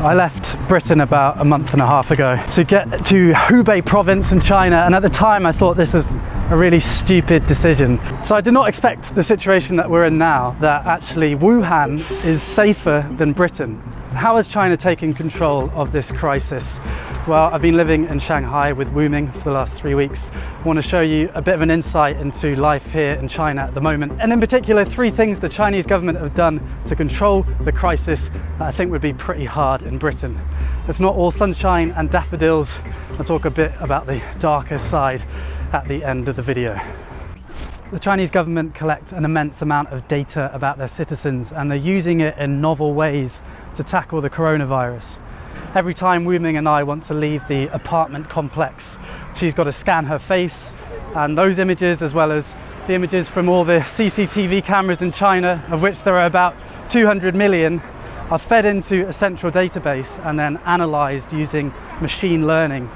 I left Britain about a month and a half ago to get to Hubei province in China, and at the time I thought this was a really stupid decision. So I did not expect the situation that we're in now, that actually Wuhan is safer than Britain. How has China taken control of this crisis? Well, I've been living in Shanghai with Wuming for the last 3 weeks. I want to show you a bit of an insight into life here in China at the moment, and in particular 3 things the Chinese government have done to control the crisis that I think would be pretty hard in Britain. It's not all sunshine and daffodils. I'll talk a bit about the darker side at the end of the video. The Chinese government collect an immense amount of data about their citizens, and they're using it in novel ways to tackle the coronavirus. Every time Wuming and I want to leave the apartment complex, she's got to scan her face, and those images, as well as the images from all the CCTV cameras in China, of which there are about 200 million, are fed into a central database and then analysed using machine learning.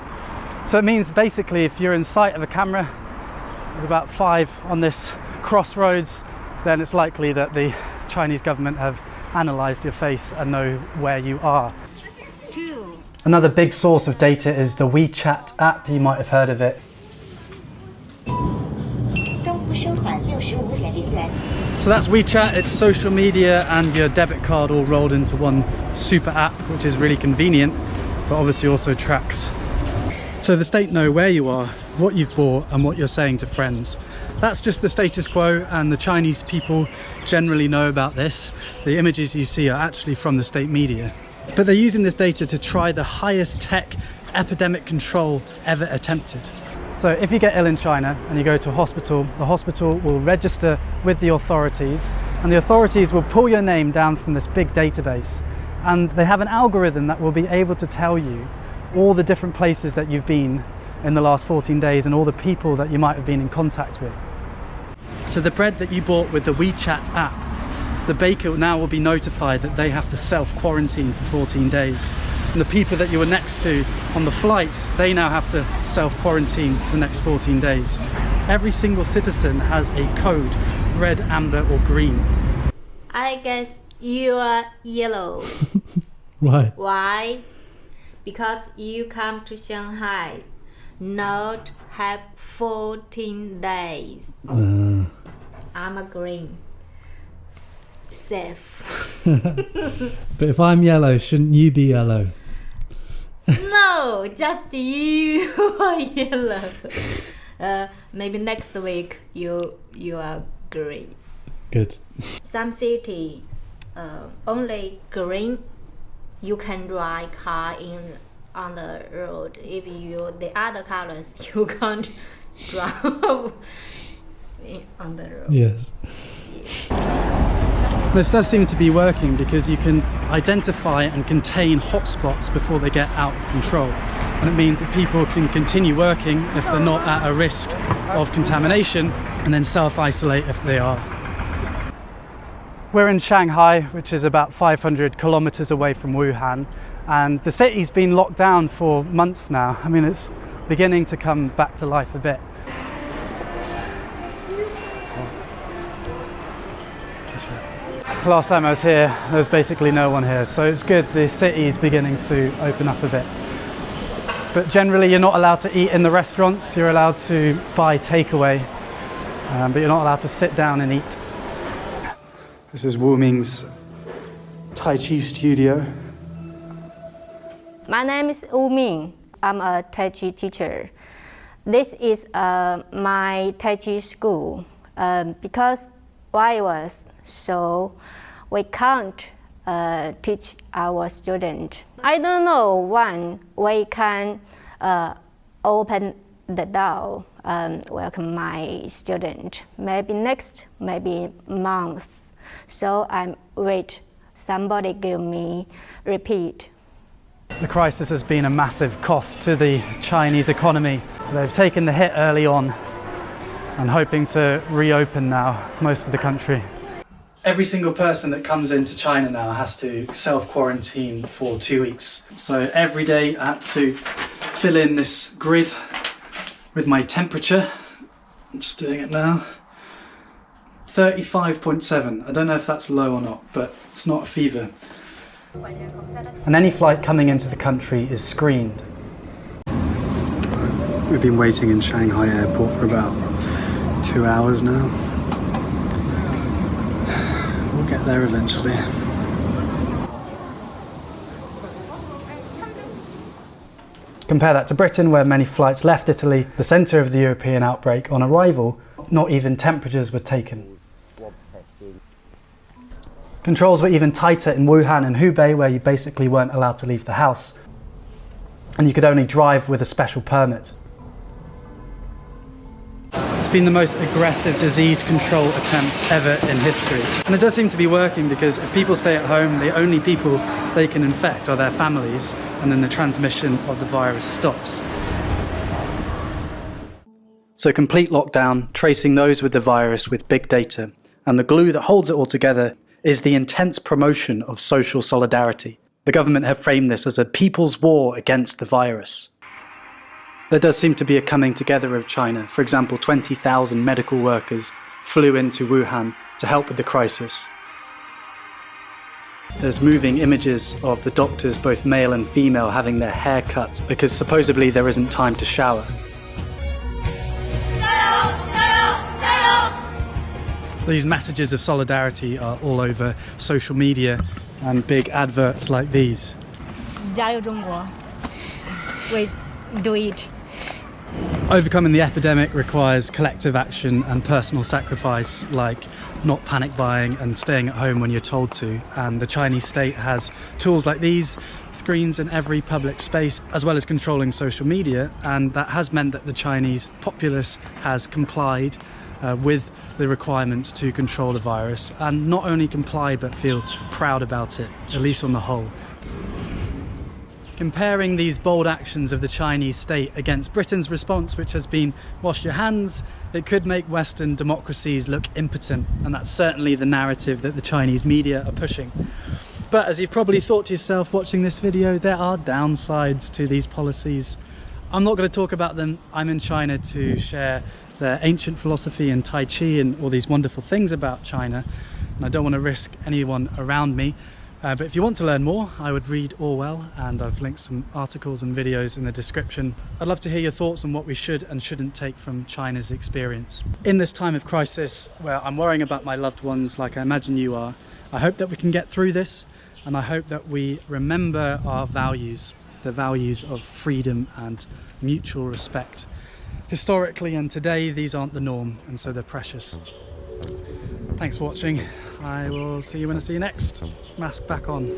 So it means basically if you're in sight of a camera with about 5 on this crossroads, then it's likely that the Chinese government have analysed your face and know where you are. Another big source of data is the WeChat app. You might have heard of it. So that's WeChat. It's social media and your debit card all rolled into one super app, which is really convenient, but obviously also tracks. So the state know where you are, what you've bought, and what you're saying to friends. That's just the status quo, and the Chinese people generally know about this. The images you see are actually from the state media. But they're using this data to try the highest tech epidemic control ever attempted. So if you get ill in China and you go to a hospital, the hospital will register with the authorities, and the authorities will pull your name down from this big database. And they have an algorithm that will be able to tell you all the different places that you've been in the last 14 days and all the people that you might have been in contact with. So the bread that you bought with the WeChat app, the baker now will be notified that they have to self-quarantine for 14 days. And the people that you were next to on the flight, they now have to self-quarantine for the next 14 days. Every single citizen has a code, red, amber or green. I guess you are yellow. Why? Why? Because you come to Shanghai, not have 14 days. I'm a green. Safe. But if I'm yellow, shouldn't you be yellow? No, just you are yellow. Maybe next week you are green. Good. Some city only green. You can drive car on the road. If the other colors you can't drive on the road. Yes. This does seem to be working because you can identify and contain hotspots before they get out of control. And it means that people can continue working if they're not at a risk of contamination, and then self-isolate if they are. We're in Shanghai, which is about 500 kilometers away from Wuhan, and the city's been locked down for months now. I mean, it's beginning to come back to life a bit. Last time I was here, there was basically no one here, so it's good the city's beginning to open up a bit. But generally you're not allowed to eat in the restaurants, you're allowed to buy takeaway, but you're not allowed to sit down and eat. This is Wuming's Tai Chi studio. My name is Wuming. I'm a Tai Chi teacher. This is my Tai Chi school because virus, so we can't teach our student. I don't know when we can open the door and welcome my student. Maybe next, maybe month. So I'm wait. Somebody give me repeat. The crisis has been a massive cost to the Chinese economy. They've taken the hit early on and hoping to reopen now most of the country. Every single person that comes into China now has to self-quarantine for 2 weeks. So every day I had to fill in this grid with my temperature. I'm just doing it now. 35.7. I don't know if that's low or not, but it's not a fever. And any flight coming into the country is screened. We've been waiting in Shanghai airport for about 2 hours now. We'll get there eventually. Compare that to Britain, where many flights left Italy, the centre of the European outbreak. On arrival, not even temperatures were taken. Controls were even tighter in Wuhan and Hubei, where you basically weren't allowed to leave the house, and you could only drive with a special permit. It's been the most aggressive disease control attempt ever in history. And it does seem to be working, because if people stay at home, the only people they can infect are their families, and then the transmission of the virus stops. So complete lockdown, tracing those with the virus with big data, and the glue that holds it all together is the intense promotion of social solidarity. The government have framed this as a people's war against the virus. There does seem to be a coming together of China. For example, 20,000 medical workers flew into Wuhan to help with the crisis. There's moving images of the doctors, both male and female, having their hair cut because supposedly there isn't time to shower. These messages of solidarity are all over social media and big adverts like these. 加油中国 We do it. Overcoming the epidemic requires collective action and personal sacrifice, like not panic buying and staying at home when you're told to. And the Chinese state has tools like these, screens in every public space, as well as controlling social media, and that has meant that the Chinese populace has complied with the requirements to control the virus, and not only comply but feel proud about it, at least on the whole. Comparing these bold actions of the Chinese state against Britain's response, which has been wash your hands, it could make Western democracies look impotent, and that's certainly the narrative that the Chinese media are pushing. But as you've probably thought to yourself watching this video, there are downsides to these policies. I'm not going to talk about them. I'm in China to share their ancient philosophy and Tai Chi and all these wonderful things about China, and I don't want to risk anyone around me. But if you want to learn more, I would read Orwell, and I've linked some articles and videos in the description. I'd love to hear your thoughts on what we should and shouldn't take from China's experience. In this time of crisis, where I'm worrying about my loved ones like I imagine you are, I hope that we can get through this, and I hope that we remember our values, the values of freedom and mutual respect. Historically and today, these aren't the norm, and so they're precious. Thanks for watching. I will see you when I see you next. Mask back on.